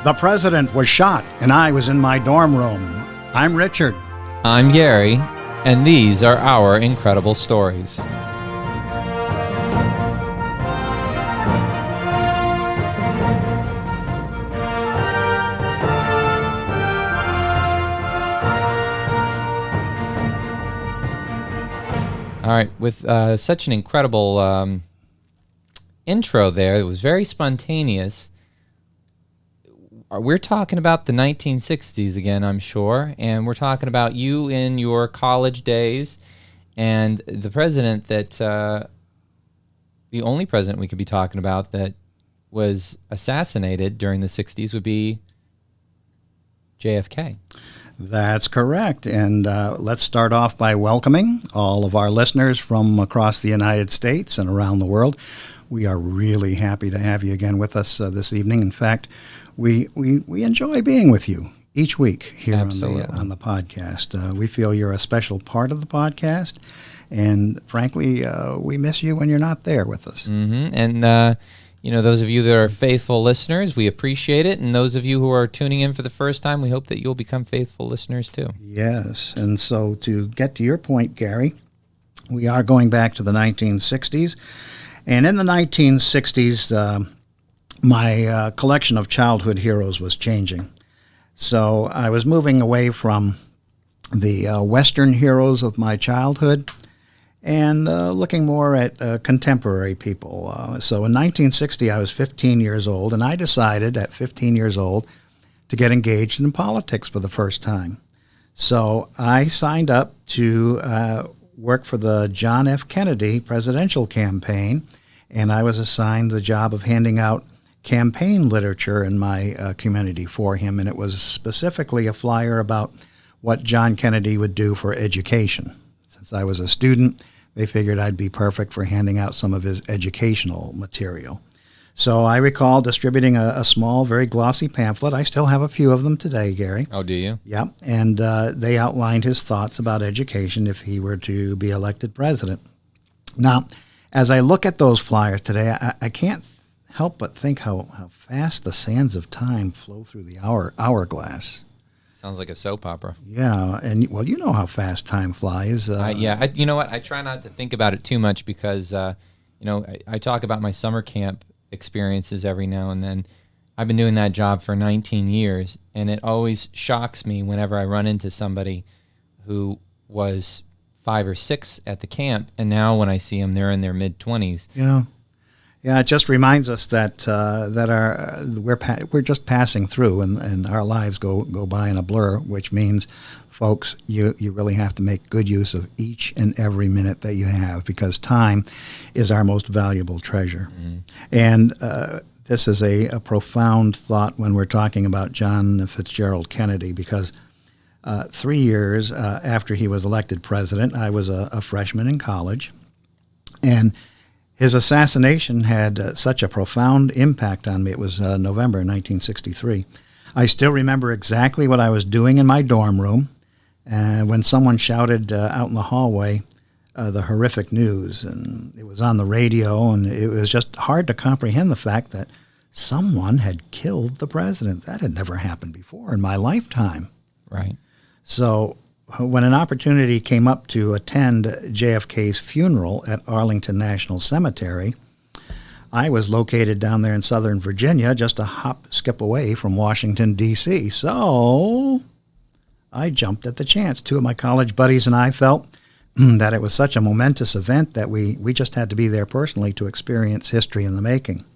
The president was shot, and I was in my dorm room. I'm Richard. I'm Gary, and these are our incredible stories. All right, with such an incredible intro there, it was very spontaneous. We're talking about the 1960s again, I'm sure, and we're talking about you in your college days, and the president that, the only president we could be talking about that was assassinated during the 60s would be JFK. That's correct, and let's start off by welcoming all of our listeners from across the United States and around the world. We are really happy to have you again with us this evening. In fact, we enjoy being with you each week here on the podcast. We feel you're a special part of the podcast, and frankly, we miss you when you're not there with us. Mm-hmm. And those of you that are faithful listeners, we appreciate it, and those of you who are tuning in for the first time, we hope that you'll become faithful listeners too. Yes, and so to get to your point, Gary, we are going back to the 1960s, and in the 1960s, my collection of childhood heroes was changing. So I was moving away from the Western heroes of my childhood and looking more at contemporary people. So in 1960, I was 15 years old, and I decided at 15 years old to get engaged in politics for the first time. So I signed up to work for the John F. Kennedy presidential campaign, and I was assigned the job of handing out campaign literature in my community for him, and it was specifically a flyer about what John Kennedy would do for education. Since I was a student, they figured I'd be perfect for handing out some of his educational material. So I recall distributing a small, very glossy pamphlet. I still have a few of them today, Gary. Oh, do you? Yep, and they outlined his thoughts about education if he were to be elected president. Now, as I look at those flyers today, I can't help but think how fast the sands of time flow through the hourglass. Sounds like a soap opera. Yeah, and well, you know how fast time flies. You know what? I try not to think about it too much because, I talk about my summer camp experiences every now and then. I've been doing that job for 19 years, and it always shocks me whenever I run into somebody who was 5 or 6 at the camp, and now when I see them, they're in their mid-20s. Yeah, it just reminds us that we're just passing through, and our lives go by in a blur, which means, folks, you really have to make good use of each and every minute that you have, because time is our most valuable treasure. Mm-hmm. And this is a profound thought when we're talking about John Fitzgerald Kennedy, because 3 years after he was elected president, I was a freshman in college, and his assassination had such a profound impact on me. It was November 1963. I still remember exactly what I was doing in my dorm room when someone shouted out in the hallway the horrific news. And it was on the radio, and it was just hard to comprehend the fact that someone had killed the president. That had never happened before in my lifetime. Right. So when an opportunity came up to attend JFK's funeral at Arlington National Cemetery, I was located down there in Southern Virginia, just a hop, skip away from Washington, D.C. So I jumped at the chance. 2 of my college buddies and I felt that it was such a momentous event that we just had to be there personally to experience history in the making.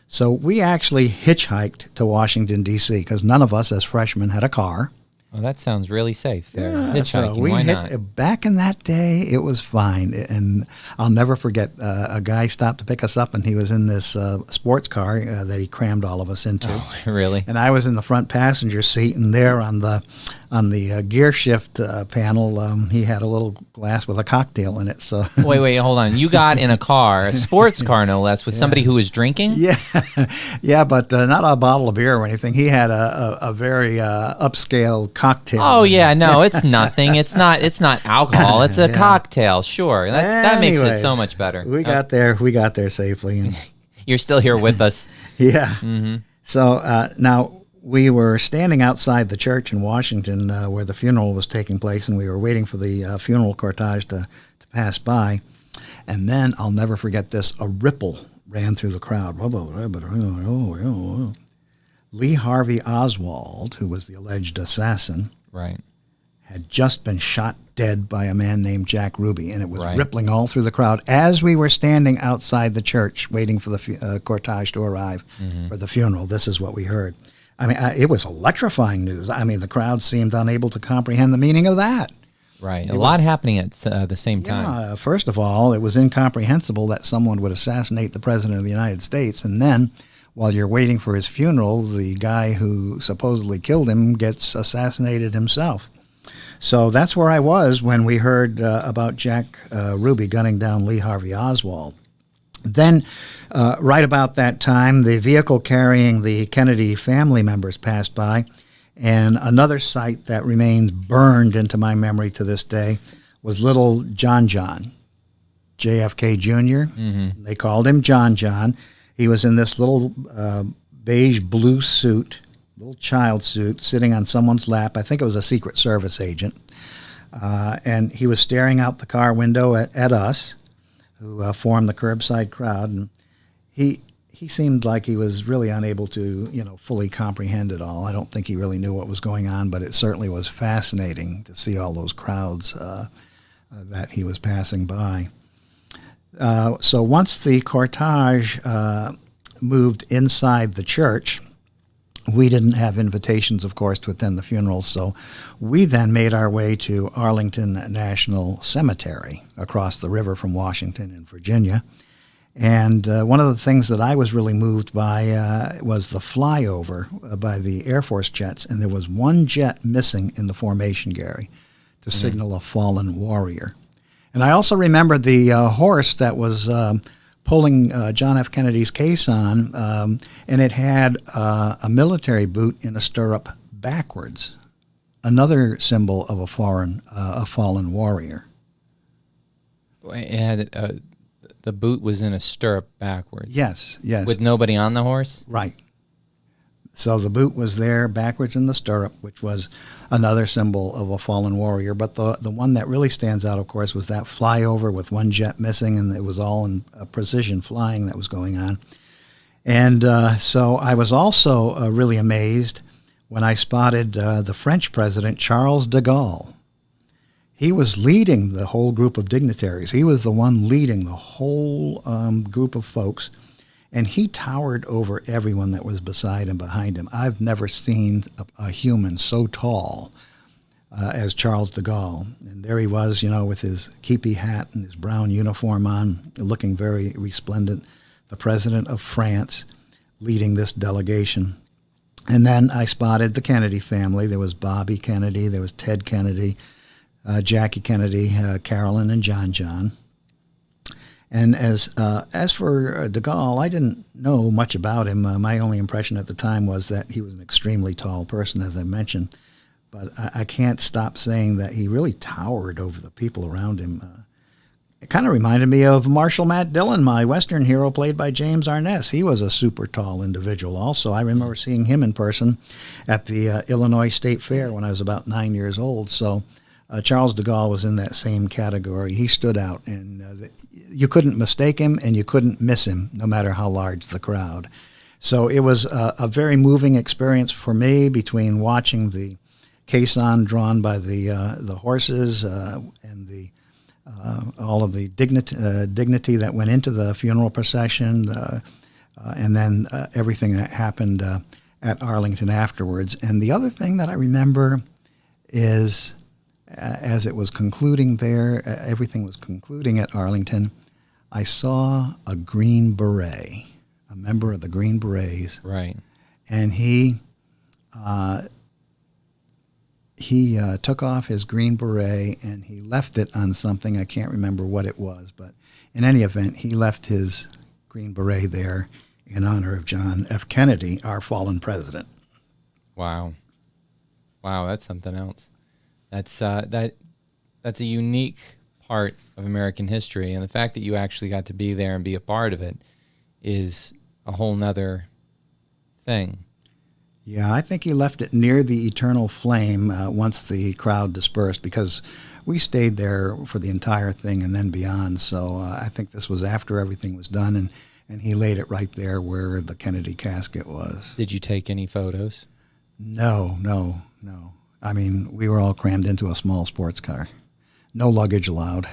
So we actually hitchhiked to Washington, D.C., because none of us as freshmen had a car. Well, that sounds really safe there. Yeah, hitchhiking, why not? Back in that day, it was fine. And I'll never forget, a guy stopped to pick us up, and he was in this sports car that he crammed all of us into. Oh, really? And I was in the front passenger seat, and there on the gear shift panel, he had a little glass with a cocktail in it. So Wait, hold on. You got in a car, a sports car no less, with somebody who was drinking? Yeah, but not a bottle of beer or anything. He had a very upscale cocktail. Oh yeah, no, it's nothing. It's not alcohol. It's a cocktail. Sure, that makes it so much better. We got there safely, and you're still here with us. Yeah. Mm-hmm. So now we were standing outside the church in Washington where the funeral was taking place, and we were waiting for the funeral cortege to pass by. And then, I'll never forget this, a ripple ran through the crowd. Lee Harvey Oswald, who was the alleged assassin, right, had just been shot dead by a man named Jack Ruby, and it was rippling all through the crowd as we were standing outside the church waiting for the cortege to arrive for the funeral. This is what we heard. I mean, it was electrifying news. I mean, the crowd seemed unable to comprehend the meaning of that. Right. A lot happening at the same time. Yeah, first of all, it was incomprehensible that someone would assassinate the President of the United States, and then, while you're waiting for his funeral, the guy who supposedly killed him gets assassinated himself. So that's where I was when we heard about Jack Ruby gunning down Lee Harvey Oswald. Then, right about that time, the vehicle carrying the Kennedy family members passed by, and another sight that remains burned into my memory to this day was little John, JFK Jr. They called him John. He was in this little beige blue suit, little child suit, sitting on someone's lap. I think it was a Secret Service agent. And he was staring out the car window at us, who formed the curbside crowd. And he seemed like he was really unable to, fully comprehend it all. I don't think he really knew what was going on, but it certainly was fascinating to see all those crowds that he was passing by. So once the cortege moved inside the church, we didn't have invitations, of course, to attend the funeral, so we then made our way to Arlington National Cemetery across the river from Washington and Virginia. And one of the things that I was really moved by was the flyover by the Air Force jets, and there was one jet missing in the formation, Gary, to signal a fallen warrior. And I also remember the horse that was pulling John F. Kennedy's caisson, and it had a military boot in a stirrup backwards, another symbol of a fallen warrior. It had the boot was in a stirrup backwards. Yes. With nobody on the horse? Right. So the boot was there backwards in the stirrup, which was another symbol of a fallen warrior. But the one that really stands out, of course, was that flyover with one jet missing, and it was all in precision flying that was going on. And so I was also really amazed when I spotted the French president, Charles de Gaulle. He was leading the whole group of dignitaries. He was the one leading the whole group of folks. And he towered over everyone that was beside and behind him. I've never seen a human so tall as Charles de Gaulle. And there he was, with his keepy hat and his brown uniform on, looking very resplendent, the president of France leading this delegation. And then I spotted the Kennedy family. There was Bobby Kennedy, there was Ted Kennedy, Jackie Kennedy, Carolyn, and John. And as for de Gaulle, I didn't know much about him. My only impression at the time was that he was an extremely tall person, as I mentioned. But I can't stop saying that he really towered over the people around him. It kind of reminded me of Marshal Matt Dillon, my Western hero played by James Arness. He was a super tall individual also. I remember seeing him in person at the Illinois State Fair when I was about 9 years old. So Charles de Gaulle was in that same category. He stood out, and you couldn't mistake him, and you couldn't miss him, no matter how large the crowd. So it was a very moving experience for me, between watching the caisson drawn by the horses and the all of the dignity that went into the funeral procession, and then everything that happened at Arlington afterwards. And the other thing that I remember is, as it was concluding there, everything was concluding at Arlington, I saw a Green Beret, a member of the Green Berets. Right. And he took off his Green Beret and he left it on something. I can't remember what it was, but in any event, he left his Green Beret there in honor of John F. Kennedy, our fallen president. Wow, that's something else. That's a unique part of American history, and the fact that you actually got to be there and be a part of it is a whole nother thing. Yeah, I think he left it near the eternal flame once the crowd dispersed, because we stayed there for the entire thing and then beyond. So I think this was after everything was done, and he laid it right there where the Kennedy casket was. Did you take any photos? No. I mean, we were all crammed into a small sports car. No luggage allowed.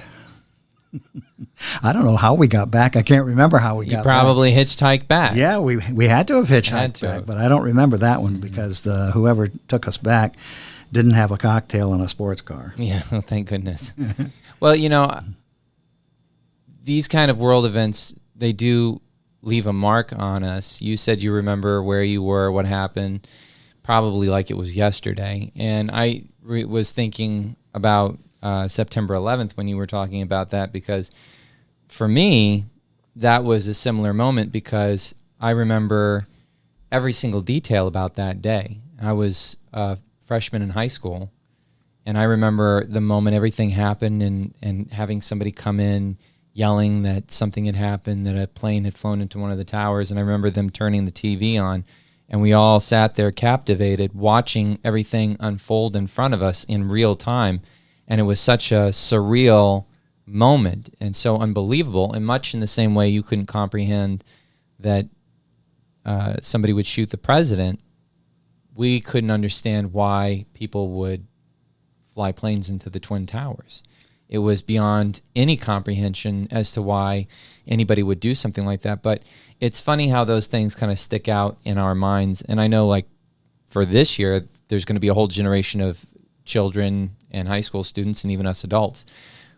I don't know how we got back. I can't remember how we got back. You probably hitchhiked back. Yeah, we had to have hitchhiked back, but I don't remember that one because whoever took us back didn't have a cocktail in a sports car. Yeah, well, thank goodness. Well, these kind of world events, they do leave a mark on us. You said you remember where you were, what happened, probably like it was yesterday. And I was thinking about September 11th when you were talking about that, because for me, that was a similar moment, because I remember every single detail about that day. I was a freshman in high school, and I remember the moment everything happened, and having somebody come in yelling that something had happened, that a plane had flown into one of the towers, and I remember them turning the TV on, and we all sat there captivated watching everything unfold in front of us in real time. And it was such a surreal moment and so unbelievable, and much in the same way you couldn't comprehend that somebody would shoot the president. We couldn't understand why people would fly planes into the Twin Towers. It was beyond any comprehension as to why anybody would do something like that. But it's funny how those things kind of stick out in our minds. And I know, like, for this year, there's going to be a whole generation of children and high school students, and even us adults,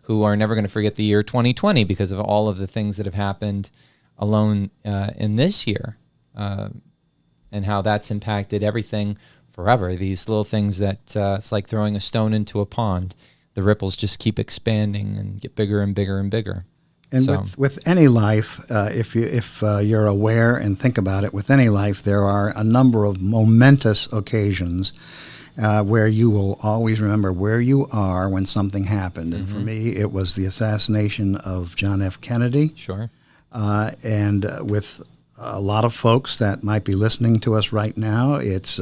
who are never going to forget the year 2020 because of all of the things that have happened alone in this year, and how that's impacted everything forever. These little things that it's like throwing a stone into a pond. The ripples just keep expanding and get bigger and bigger and bigger. And so, with any life, if you're aware and think about it, with any life, there are a number of momentous occasions where you will always remember where you are when something happened. And for me, it was the assassination of John F. Kennedy. Sure. And with a lot of folks that might be listening to us right now, it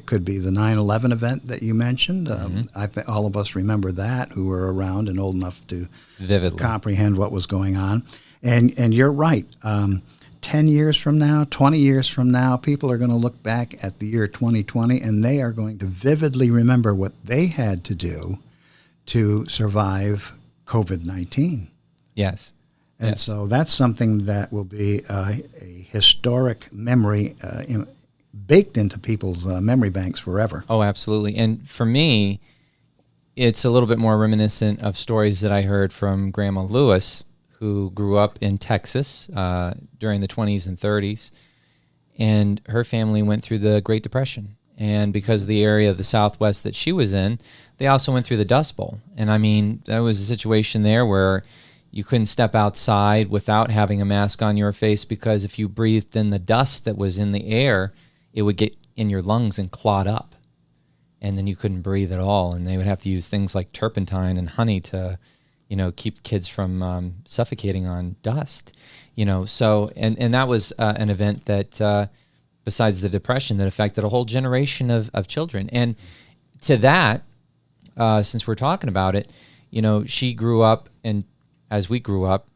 could be the 9/11 event that you mentioned. I think all of us remember that, who were around and old enough to vividly comprehend what was going on. And you're right. 10 years from now, 20 years from now, people are going to look back at the year 2020, and they are going to vividly remember what they had to do to survive COVID-19. Yes. And so that's something that will be a historic memory baked into people's memory banks forever. Oh, absolutely. And for me, it's a little bit more reminiscent of stories that I heard from Grandma Lewis, who grew up in Texas during the 20s and 30s. And her family went through the Great Depression. And because of the area of the Southwest that she was in, they also went through the Dust Bowl. And I mean, that was a situation there where you couldn't step outside without having a mask on your face, because if you breathed in the dust that was in the air, it would get in your lungs and clot up. And then you couldn't breathe at all. And they would have to use things like turpentine and honey to, keep kids from suffocating on dust. So, and that was an event that, besides the Depression, that affected a whole generation of children. And to that, since we're talking about it, she grew up, and as we grew up,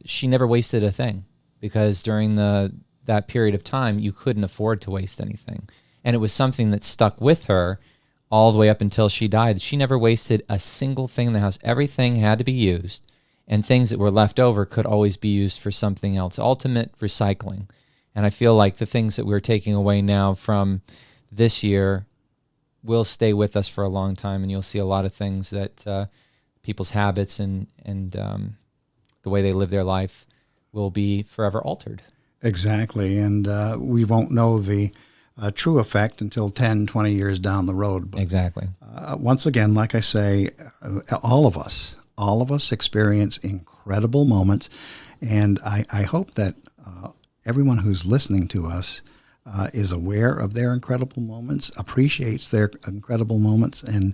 she never wasted a thing, because during that period of time, you couldn't afford to waste anything. And it was something that stuck with her all the way up until she died. She never wasted a single thing in the house. Everything had to be used, and things that were left over could always be used for something else. Ultimate recycling. And I feel like the things that we're taking away now from this year will stay with us for a long time, and you'll see a lot of things that people's habits and the way they live their life will be forever altered. Exactly, and we won't know the true effect until 10, 20 years down the road. But, exactly. Once again, like I say, all of us experience incredible moments, and I hope that everyone who's listening to us is aware of their incredible moments, appreciates their incredible moments, and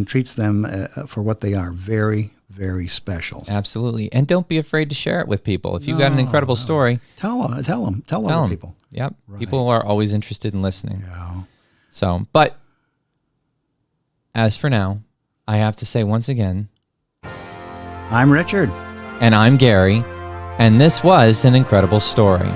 treats them for what they are, very, very special. Absolutely. And don't be afraid to share it with people. If you've got an incredible story, tell other people. Yep. Right. People are always interested in listening. Yeah. So, but as for now, I have to say once again, I'm Richard. And I'm Gary, and this was an incredible story.